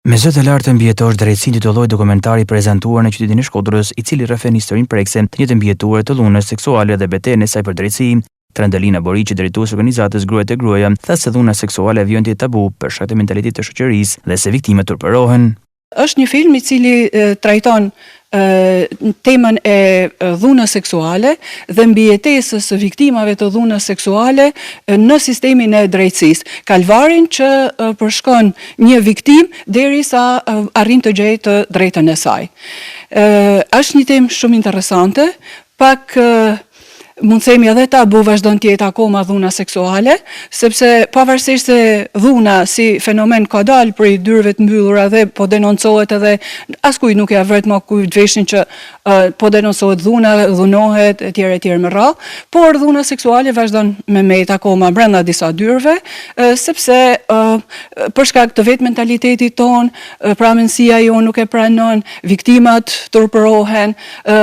Me zë të lartë mbijetor drejtësinë titulloi dokumentari prezantuar në qytetin e Shkodrës, i cili rrëfen historinë prekse të një të mbijetuar të dhunës seksuale dhe betejën e saj për drejtësi. Trandalina Boriçi, drejtues organizatës Gruajt e Gruaja, tha se dhuna seksuale vjen të tabu për shkak të mentalitetit të shoqërisë dhe se viktimat turpërohen. Është një film i cili trajton temën e dhunës seksuale dhe mbijetesës së viktimave të dhunës seksuale në sistemin e drejtësisë. Kalvarin që përshkon një viktim derisa arrin të gjejë të drejtën e saj. Është një temë shumë interesante, pak mund të themi edhe tabu vazhdon të jetë akoma dhuna seksuale, sepse pavarësisht se dhuna si fenomen ka dalë prej dyrëve të mbyllura dhe po denoncohet edhe askujt nuk ja vret më kujt veshin që po denoncohet dhuna, dhunohet etj me radhë, por dhuna seksuale vazhdon me met akoma brenda disa dyrëve, sepse për shkak të vetë mentalitetit ton, pramësia jo nuk e pranon, viktimat turpërohen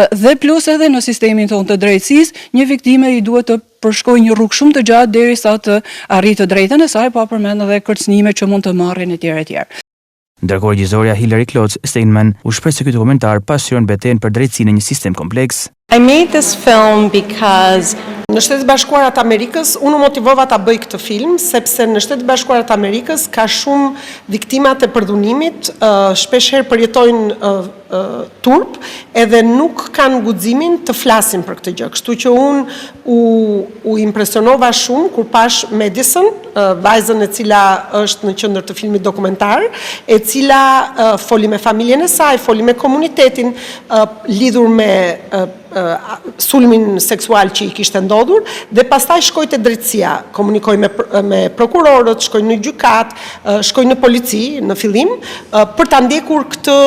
dhe plus edhe në sistemin ton të drejtësisë, një viktime i duhet të përshkojë një rrugë shumë të gjatë derisa të arritë të drejtën e saj, pa përmend edhe kërcënime që mund të marrin etj. Ndërkohë regjisorja Hilary Klotz-Steinman u shpreh se ky dokumentar pasqyron betejën për drejtësinë në një sistem kompleks. I made this film because në Shtetet Bashkuara të Amerikës, unë motivova ta bëj këtë film, sepse në Shtetet Bashkuara të Amerikës ka shumë viktimat e përdhunimit, shpeshherë përjetojnë turp, edhe nuk kanë guximin të flasin për këtë gjë. Kështu që unë u impresionova shumë kur pash Madison, vajzën e cila është në qendër të filmit dokumentar, e cila foli me familjen e saj, foli me komunitetin, lidhur me sulmin seksual që i kishte ndodhur, dhe pastaj shkoi te drejtësia, komunikoi me prokurorët, shkoi në gjykat, shkoi në polici në fillim për ta ndjekur këtë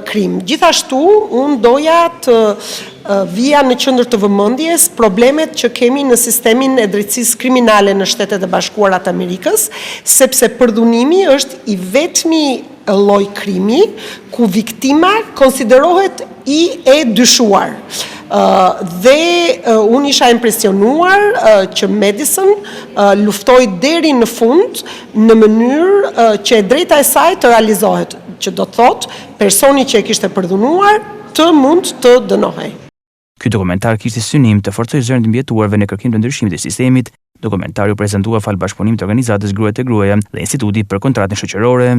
krim. Gjithashtu unë doja të vija në qendër të vëmendjes problemet që kemi në sistemin e drejtësisë kriminale në Shtetet e Bashkuara të Amerikës, sepse përdhunimi është i vetmi lloj krimi ku viktima konsiderohet i e dyshuar. Dhe unë isha impresionuar që Madison luftoi deri në fund në mënyrë që e drejta e saj të realizohet, që do të thotë personi që e kishte përdhunuar të mund të dënohej. Ky dokumentar kishte synim të forcojë zërin e mbijetuarve në kërkim të ndryshimit të sistemit. Dokumentari u prezantua fal bashkëpunimit të organizatës Gruajt e Gruaja dhe Institutit për Kontratën Shoqërore.